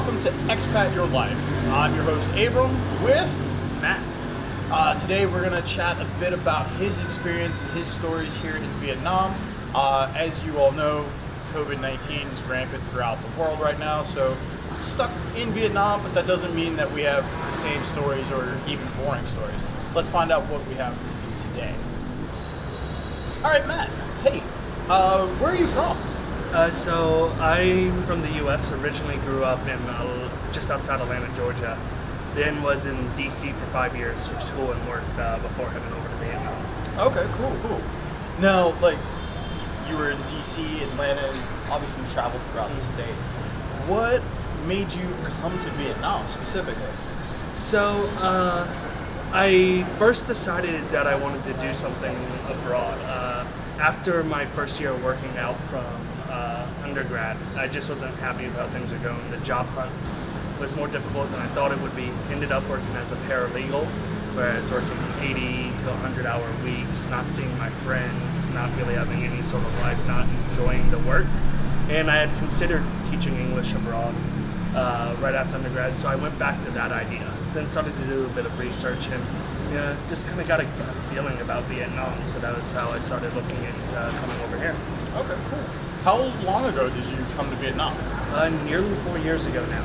welcome to Expat Your Life. I'm your host Abram with Matt. Today we're going to chat a bit about his experience and his stories here in Vietnam. As you all know, COVID-19 is rampant throughout the world right now, so stuck in Vietnam, but that doesn't mean that we have the same stories or even boring stories. Let's find out what we have to do today. All right, Matt. Hey, where are you from? So I'm from the U.S. Originally grew up in just outside Atlanta, Georgia. Then was in D.C. for 5 years for school and work before heading over to Vietnam. Okay, cool. Now, you were in D.C., Atlanta, and obviously traveled throughout the States. What made you come to Vietnam specifically? So I first decided that I wanted to do something abroad. After my first year working out from undergrad, I just wasn't happy with how things were going. The job hunt was more difficult than I thought it would be. Ended up working as a paralegal, where I was working 80 to 100-hour weeks, not seeing my friends, not really having any sort of life, not enjoying the work. And I had considered teaching English abroad right after undergrad, so I went back to that idea. Then started to do a bit of research and just kind of got a gut feeling about Vietnam, so that was how I started looking at coming over here. Okay, cool. How long ago did you come to Vietnam? Nearly 4 years ago now,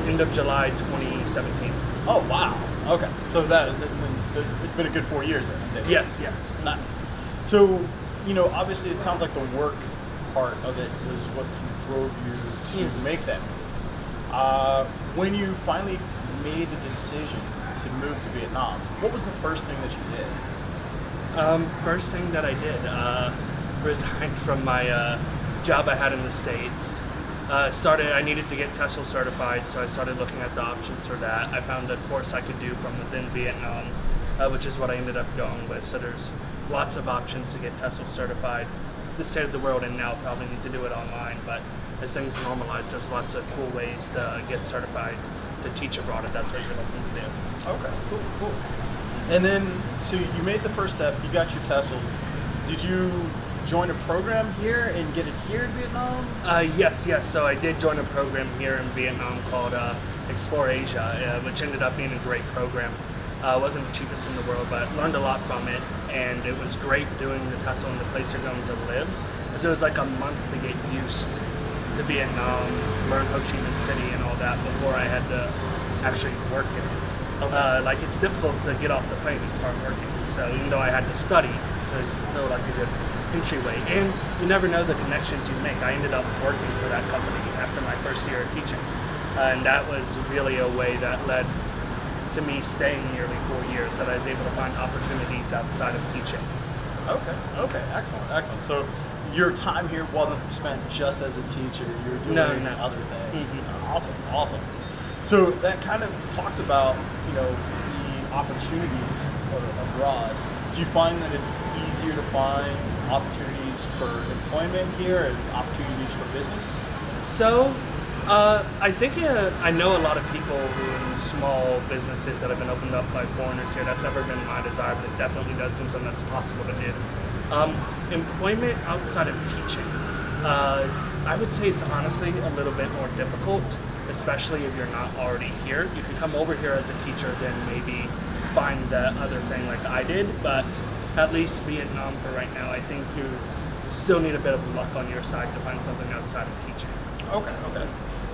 end of July 2017. Oh, wow. Okay, so it's been a good 4 years then, I take it. Yes. Nice. So, obviously it sounds like the work part of it was what drove you to make that move. When you finally made the decision to move to Vietnam, what was the first thing that you did? First thing that I did, resigned from my job I had in the States. I needed to get TESOL certified, so I started looking at the options for that. I found a course I could do from within Vietnam, which is what I ended up going with. So there's lots of options to get TESOL certified. The state of the world and now probably need to do it online, but as things normalize, there's lots of cool ways to get certified to teach abroad if that's what you're looking to do. Okay, cool. And then, so you made the first step, you got your TESOL. Did you join a program here and get it here in Vietnam? Yes. So I did join a program here in Vietnam called Explore Asia, which ended up being a great program. It wasn't the cheapest in the world, but learned a lot from it, and it was great doing the TESOL in the place you're going to live, because it was like a month to get used to Vietnam, learn Ho Chi Minh City and all that before I had to actually work in it. Okay. It's difficult to get off the plane and start working, so even though I had to study, it was still like a good entryway, and you never know the connections you make. I ended up working for that company after my first year of teaching, and that was really a way that led to me staying nearly 4 years, that I was able to find opportunities outside of teaching. Okay, excellent. So your time here wasn't spent just as a teacher, you were doing other things. Mm-hmm. Awesome. So that kind of talks about, the opportunities abroad. Do you find that it's easier to find opportunities for employment here and opportunities for business? So, I think I know a lot of people who in small businesses that have been opened up by foreigners here. That's never been my desire, but it definitely does seem something that's possible to do. Employment outside of teaching, I would say it's honestly a little bit more difficult, especially if you're not already here. You could come over here as a teacher, then maybe find the other thing like I did, but at least Vietnam for right now, I think you still need a bit of luck on your side to find something outside of teaching. Okay.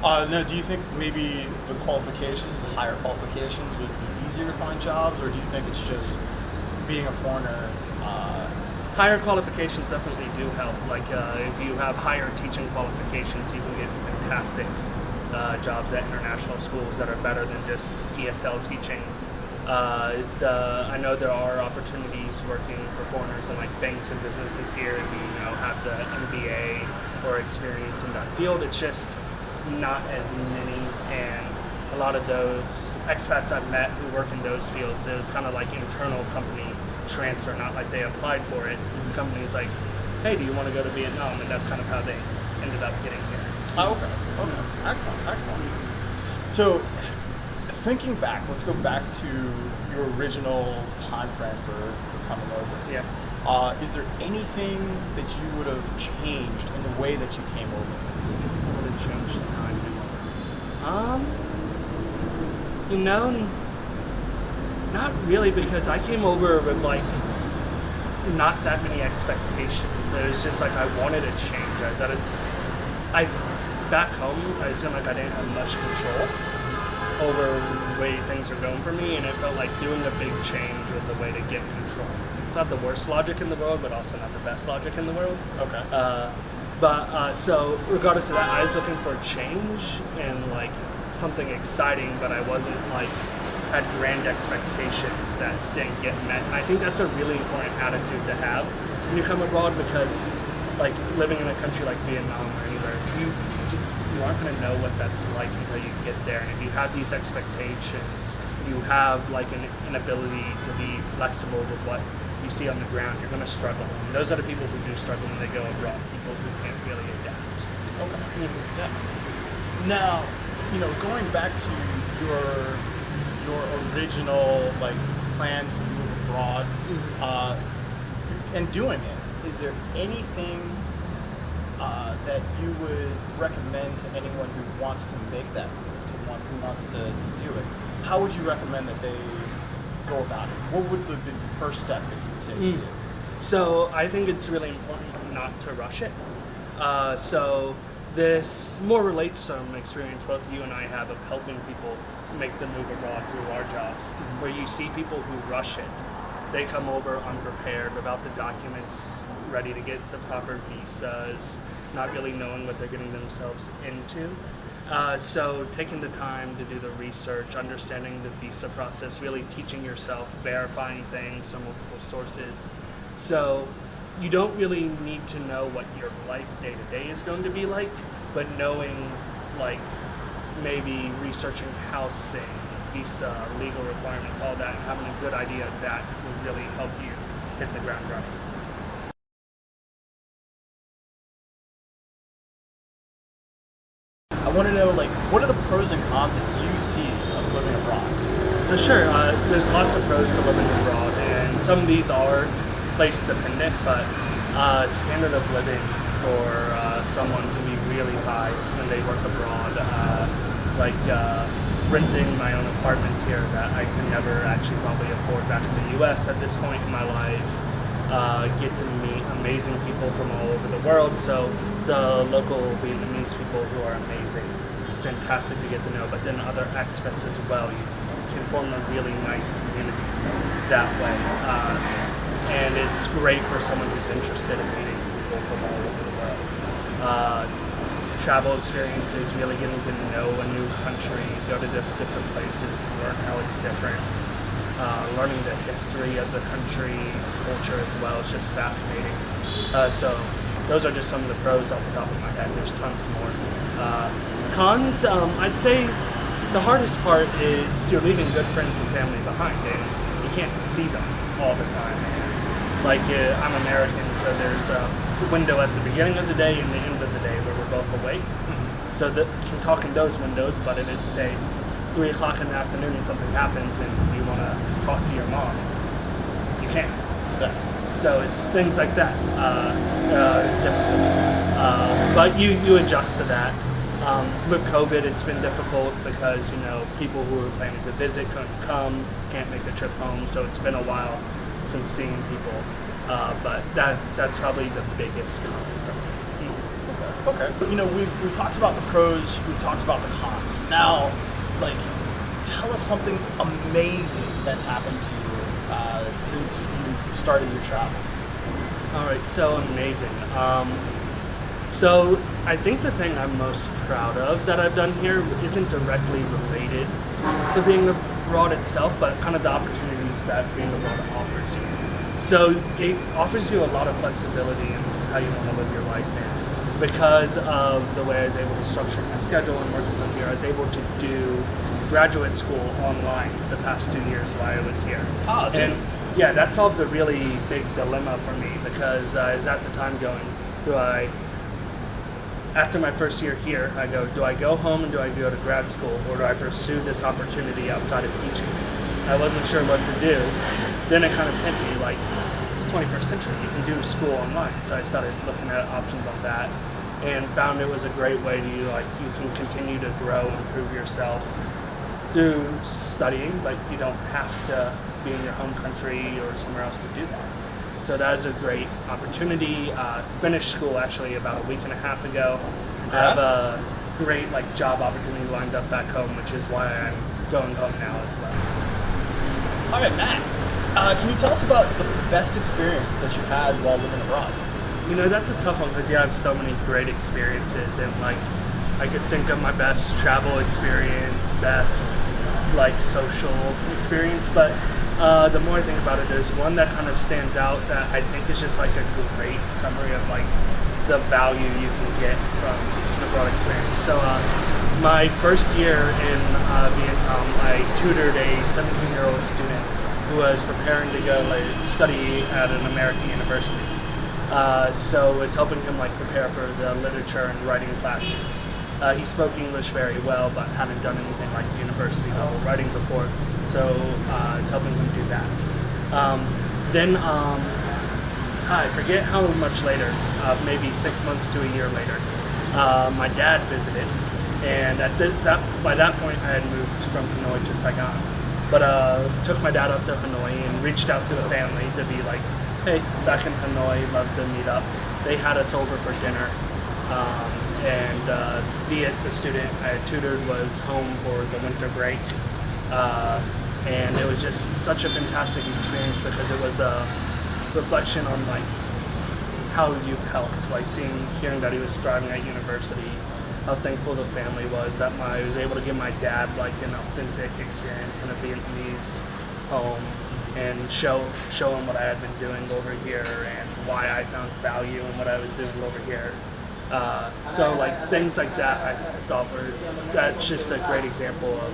Now, do you think maybe the higher qualifications would be easier to find jobs, or do you think it's just being a foreigner? Higher qualifications definitely do help. If you have higher teaching qualifications, you can get fantastic jobs at international schools that are better than just ESL teaching. I know there are opportunities working for foreigners in banks and businesses here if you have the MBA or experience in that field. It's just not as many, and a lot of those expats I've met who work in those fields, it was kind of like internal company transfer, not like they applied for it. The company's like, hey, do you want to go to Vietnam? And that's kind of how they ended up getting here. Okay. Excellent. So, thinking back, let's go back to your original time frame for coming over. Yeah. Is there anything that you would have changed in the way that you came over? What would have changed the time I came over? You know, not really, because I came over with like not that many expectations. It was just like I wanted a change. Back home, I seemed like I didn't have much control over the way things were going for me, and it felt like doing a big change was a way to get control. It's not the worst logic in the world, but also not the best logic in the world. Okay. So regardless of that, I was looking for change and like something exciting, but I wasn't like had grand expectations that didn't get met. And I think that's a really important attitude to have when you come abroad, because like living in a country like Vietnam or anywhere, you aren't going to know what that's like until you get there. And if you have these expectations, you have like an ability to be flexible with what you see on the ground, you're going to struggle. And those are the people who do struggle when they go abroad, people who can't really adapt. Okay. Mm-hmm. Yeah. Now, going back to your original like plan to move abroad, and doing it, is there anything that you would recommend to anyone who wants to make that move, to one who wants to do it? How would you recommend that they go about it? What would be the first step that you would say to do? So I think it's really important not to rush it. So this more relates to an experience both you and I have of helping people make the move abroad through our jobs, where you see people who rush it. They come over unprepared, without the documents ready to get the proper visas, not really knowing what they're getting themselves into. So taking the time to do the research, understanding the visa process, really teaching yourself, verifying things from multiple sources. So you don't really need to know what your life day to day is going to be like, but knowing, like, maybe researching housing, visa, legal requirements, all that, and having a good idea of that will really help you hit the ground running. I want to know, like, what are the pros and cons that you see of living abroad? So sure, there's lots of pros to living abroad, and some of these are place dependent, but standard of living for someone can be really high when they work abroad. Renting my own apartments here that I can never actually probably afford back in the US at this point in my life. Get to meet amazing people from all over the world. So the local Vietnamese people who are amazing, fantastic to get to know, but then other expats as well. You can form a really nice community that way. And it's great for someone who's interested in meeting people from all over the world. Travel experiences, really getting to know a new country, go to different places, learn how it's different. Learning the history of the country, culture as well, it's just fascinating. So those are just some of the pros off the top of my head. There's tons more. Cons, I'd say the hardest part is you're leaving good friends and family behind, and you can't see them all the time. Like, I'm American, so there's a window at the beginning of the day and the end of the day where we're both awake. So that you can talk in those windows, but if it's, say, 3 o'clock in the afternoon and something happens and you want to talk to your mom, you can't. So it's things like that. But you adjust to that. With COVID, it's been difficult because, people who were planning to visit couldn't come, can't make the trip home, so it's been a while since seeing people. But that's probably the biggest con for me. Okay. We've talked about the pros, we've talked about the cons. Now, like, tell us something amazing that's happened to you since you started your travels. All right, so amazing. So I think the thing I'm most proud of that I've done here isn't directly related to being abroad itself, but kind of the opportunities that being abroad offers you. So it offers you a lot of flexibility in how you want to live your life in. Because of the way I was able to structure my schedule and work as up here, I was able to do graduate school online the past 2 years while I was here. Oh, dude. And yeah, that solved a really big dilemma for me, because I was at the time going, after my first year here, I go, do I go home and do I go to grad school, or do I pursue this opportunity outside of teaching? I wasn't sure what to do. Then it kind of hit me, like, it's 21st century, you can do school online. So I started looking at options on that. and found it was a great way to you can continue to grow and improve yourself through studying, but you don't have to be in your home country or somewhere else to do that. So that is a great opportunity. Finished school actually about a week and a half ago. I have a great job opportunity lined up back home, which is why I'm going home now as well. All right, Matt, can you tell us about the best experience that you had while living abroad? You know, that's a tough one because you have so many great experiences, and I could think of my best travel experience, best social experience, but the more I think about it, there's one that kind of stands out that I think is just a great summary of the value you can get from an abroad experience. So my first year in Vietnam, I tutored a 17-year-old student who was preparing to go study at an American university. So was helping him prepare for the literature and writing classes. He spoke English very well, but hadn't done anything university level writing before. So it's helping him do that. Then I forget how much later, maybe 6 months to a year later, my dad visited, and by that point I had moved from Hanoi to Saigon. But took my dad up to Hanoi and reached out to the family to be hey, back in Hanoi, love to meet up. They had us over for dinner, and Viet, the student I had tutored, was home for the winter break. And it was just such a fantastic experience because it was a reflection on how you've helped, hearing that he was thriving at university, how thankful the family was that I was able to give my dad an authentic experience in a Vietnamese home and show him what I had been doing over here and why I found value in what I was doing over here. So things like that I thought that's just a great example of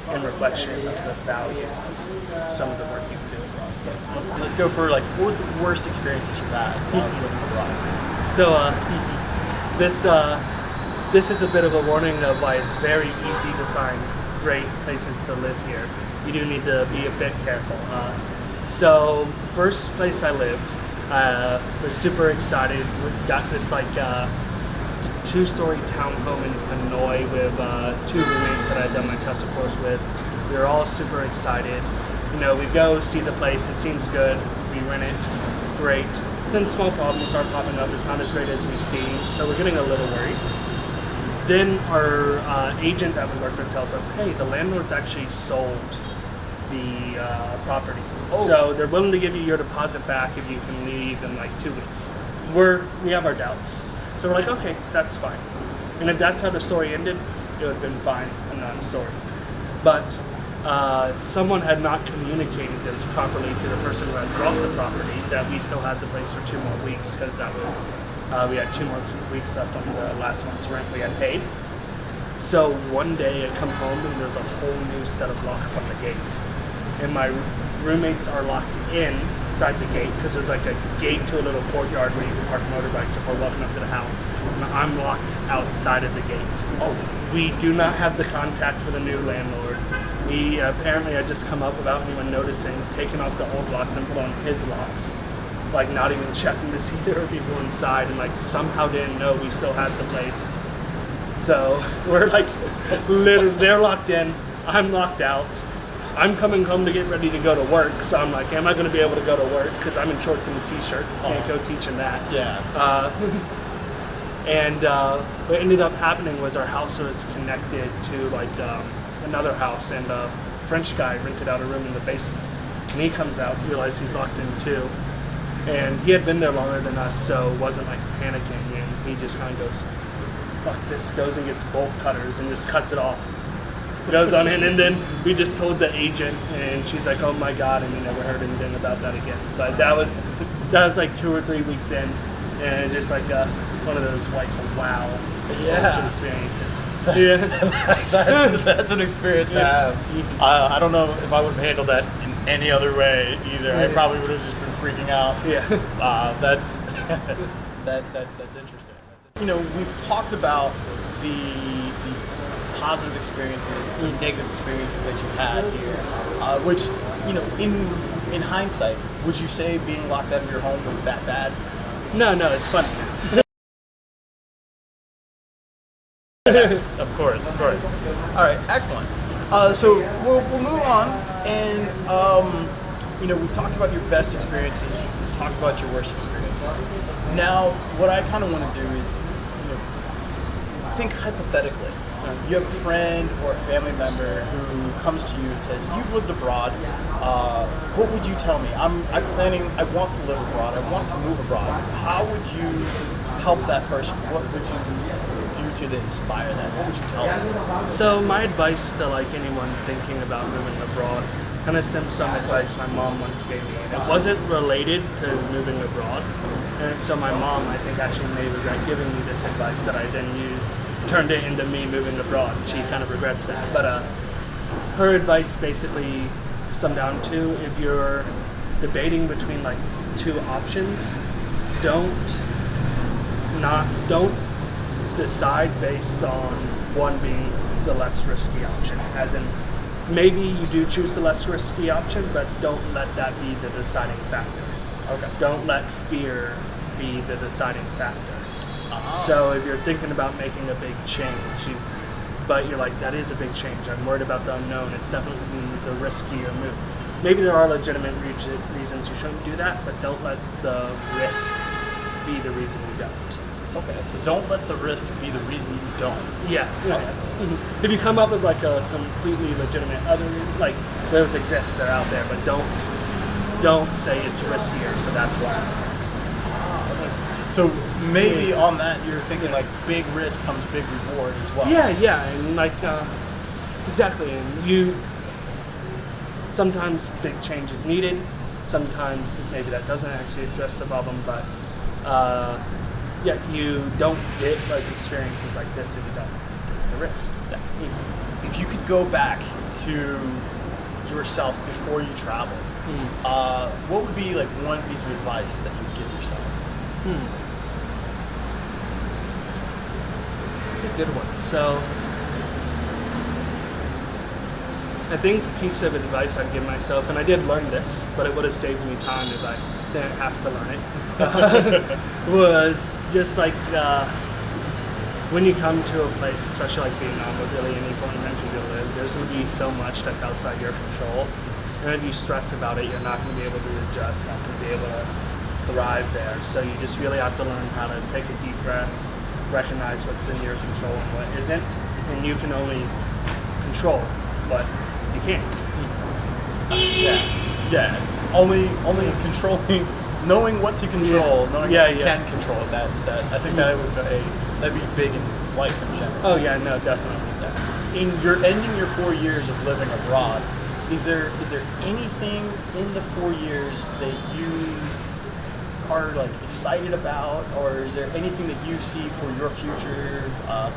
in reflection of the value of some of the work you can do abroad. Let's go for what was the worst experience that you've had while living abroad? So this is a bit of a warning of why it's very easy to find great places to live here. You do need to be a bit careful. So first place I lived, was super excited. We got this two-story townhome in Hanoi with two roommates that I'd done my Tesla course with. We were all super excited. We go see the place, it seems good, we rent it, great. Then small problems start popping up, it's not as great as we see, so we're getting a little worried. Then our agent that we work with tells us, hey, the landlord's actually sold the property. Oh. So they're willing to give you your deposit back if you can leave in 2 weeks. We have our doubts. So we're okay, that's fine. And if that's how the story ended, it would have been fine, a non-story. But someone had not communicated this properly to the person who had bought the property, that we still had the place for 2 more weeks, because we had 2 more weeks left on the last month's rent we had paid. So one day I come home and there's a whole new set of locks on the gate. And my roommates are locked inside the gate, because there's a gate to a little courtyard where you can park motorbikes before walking up to the house. And I'm locked outside of the gate. Oh, we do not have the contact for the new landlord. He apparently had just come up without anyone noticing, taken off the old locks and put on his locks. Not even checking to see if there were people inside, and somehow didn't know we still had the place. So we're literally, they're locked in, I'm locked out. I'm coming home to get ready to go to work, so I'm am I going to be able to go to work? Because I'm in shorts and a t-shirt. Can't go teaching that. Yeah. And what ended up happening was our house was connected to another house, and a French guy rented out a room in the basement. And he comes out, realizes he's locked in too. And he had been there longer than us, so wasn't panicking, and he just kind of goes, fuck this, goes and gets bolt cutters and just cuts it off. Goes on in, and then we just told the agent, and she's oh my god, and we never heard anything about that again. But that was 2 or 3 weeks in, and just one of those wow experiences. That's an experience to have. I don't know if I would have handled that in any other way either. I probably would have just been freaking out. That's interesting. We've talked about the positive experiences, the negative experiences that you've had here, which, in hindsight, would you say being locked out of your home was that bad? No, it's funny. Of course, of course. All right, excellent. So we'll move on, and we've talked about your best experiences, we've talked about your worst experiences. Now, what I kind of want to do is, think hypothetically. You have a friend or a family member who comes to you and says, "You've lived abroad. What would you tell me? I want to live abroad. I want to move abroad. How would you help that person? What would you do to inspire them? What would you tell them?" So my advice to anyone thinking about moving abroad kind of stems from advice my mom once gave me. And it wasn't related to moving abroad. And so my mom, I think, actually may regret giving me this advice that I then turned it into me moving abroad. She kind of regrets that. But her advice basically summed down to, if you're debating between two options, don't decide based on one being the less risky option. As in, maybe you do choose the less risky option, but don't let that be the deciding factor. Okay. Don't let fear be the deciding factor. So if you're thinking about making a big change, but you're like, that is a big change, I'm worried about the unknown, it's definitely the riskier move. Maybe there are legitimate reasons you shouldn't do that, but don't let the risk be the reason you don't. Okay, so don't let the risk be the reason you don't. Yeah. Mm-hmm. If you come up with a completely legitimate other, those exist, they're out there, but don't say it's riskier, so that's why. So maybe on that you're thinking big risk comes big reward as well. Yeah, and exactly. And sometimes big change is needed. Sometimes maybe that doesn't actually address the problem, but you don't get experiences like this if you don't take the risk. Yeah. If you could go back to yourself before you traveled, what would be one piece of advice that you would give yourself? It's a good one. So I think the piece of advice I'd give myself, and I did learn this, but it would have saved me time if I didn't have to learn it, was just when you come to a place, especially Vietnam, or really any foreign country you live, there's going to be so much that's outside your control. And if you stress about it, you're not going to be able to adjust, not going to be able to thrive there. So you just really have to learn how to take a deep breath, recognize what's in your control and what isn't, and you can only control what you can't. Only controlling, knowing what to control, knowing what you can control. That I think that'd be big in life in general. Oh yeah, no, definitely. In your ending your 4 years of living abroad, is there anything in the 4 years that you are excited about, or is there anything that you see for your future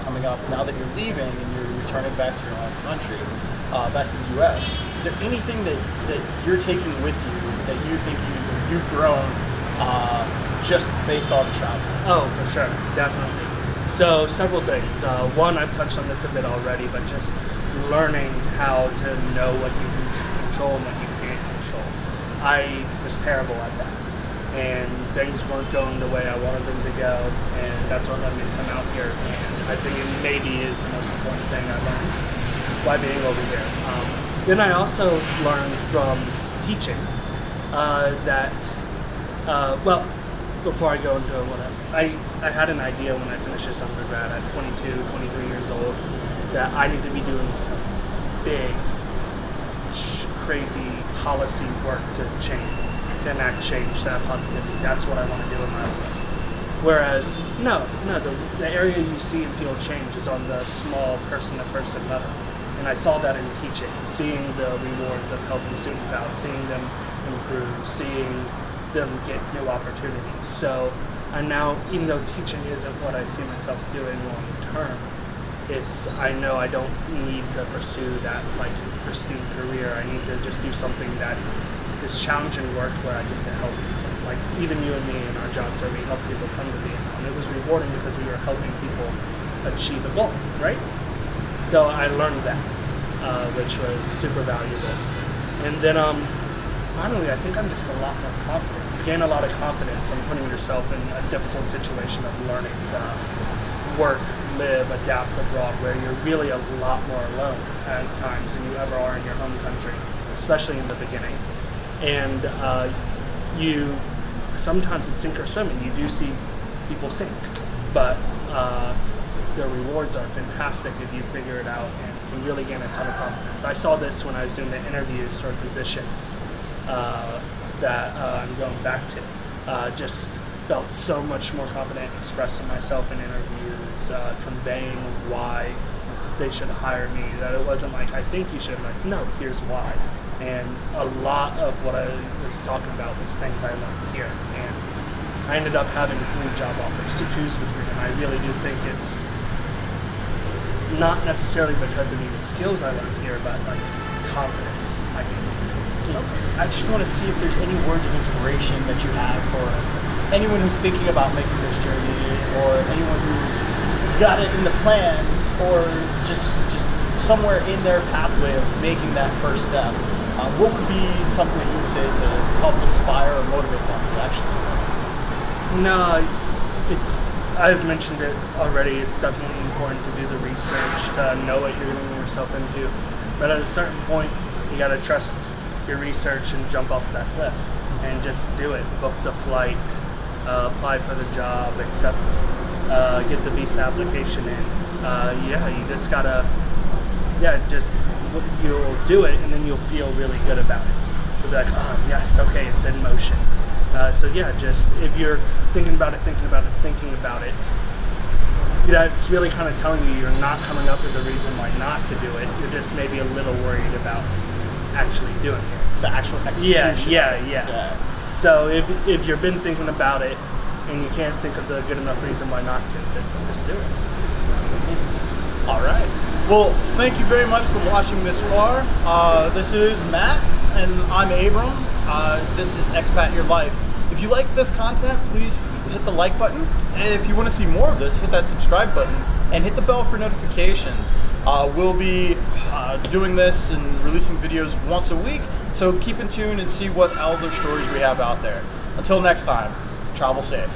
coming up now that you're leaving and you're returning back to your own country, back to the U.S.? Is there anything that you're taking with you that you think you've grown just based on travel? Oh, for sure, definitely. So several things. One, I've touched on this a bit already, but just learning how to know what you can control and what you can't control. I was terrible at that. And things weren't going the way I wanted them to go, and that's what led me to come out here. And I think it maybe is the most important thing I learned by being over here. Then I also learned from teaching before I go into whatever, I had an idea when I finished this undergrad at 22, 23 years old, that I need to be doing some big, crazy policy work to enact change, that positivity. That's what I want to do in my life. Whereas, the area you see and feel change is on the small person-to-person level. And I saw that in teaching, seeing the rewards of helping students out, seeing them improve, seeing them get new opportunities. So I now, even though teaching isn't what I see myself doing long term, I know I don't need to pursue that pristine career. I need to just do something that is challenging work where I get to help people. Even you and me in our jobs where we help people come to Vietnam. It was rewarding because we were helping people achieve a goal, right? So I learned that, which was super valuable. And then finally, I think I'm just a lot more confident. You gain a lot of confidence in putting yourself in a difficult situation of learning, work, live, adapt abroad, where you're really a lot more alone at times than you ever are in your home country, especially in the beginning. And you sometimes it's sink or swim, and you do see people sink, but the rewards are fantastic if you figure it out and can really gain a ton of confidence. I saw this when I was doing the interviews for positions that I'm going back to. Just felt so much more confident expressing myself in interviews, conveying why they should hire me, that it wasn't like, I think you should, like, no, here's why. And a lot of what I was talking about was things I learned here. And I ended up having 3 job offers to choose between, and I really do think it's not necessarily because of even skills I learned here, but like confidence, I think. I just want to see if there's any words of inspiration that you have for anyone who's thinking about making this journey, or anyone who's got it in the plans, or just somewhere in their pathway of making that first step. What would be something that you would say to help inspire or motivate them to actually do it? No, I've mentioned it already. It's definitely important to do the research, to know what you're getting yourself into. But at a certain point, you got to trust your research and jump off that cliff and just do it. Book the flight, apply for the job, accept, get the visa application in. You just gotta, you'll do it, and then you'll feel really good about it. You'll be like, oh yes, okay, it's in motion. Just if you're thinking about it, it's really kind of telling you you're not coming up with a reason why not to do it. You're just maybe a little worried about actually doing it. The actual execution. Yeah. So if you've been thinking about it and you can't think of the good enough reason why not to, then just do it. All right. Well, thank you very much for watching this far. This is Matt, and I'm Abram. This is Expat Your Life. If you like this content, please hit the like button. And if you want to see more of this, hit that subscribe button and hit the bell for notifications. We'll be doing this and releasing videos once a week, so keep in tune and see what other stories we have out there. Until next time, travel safe.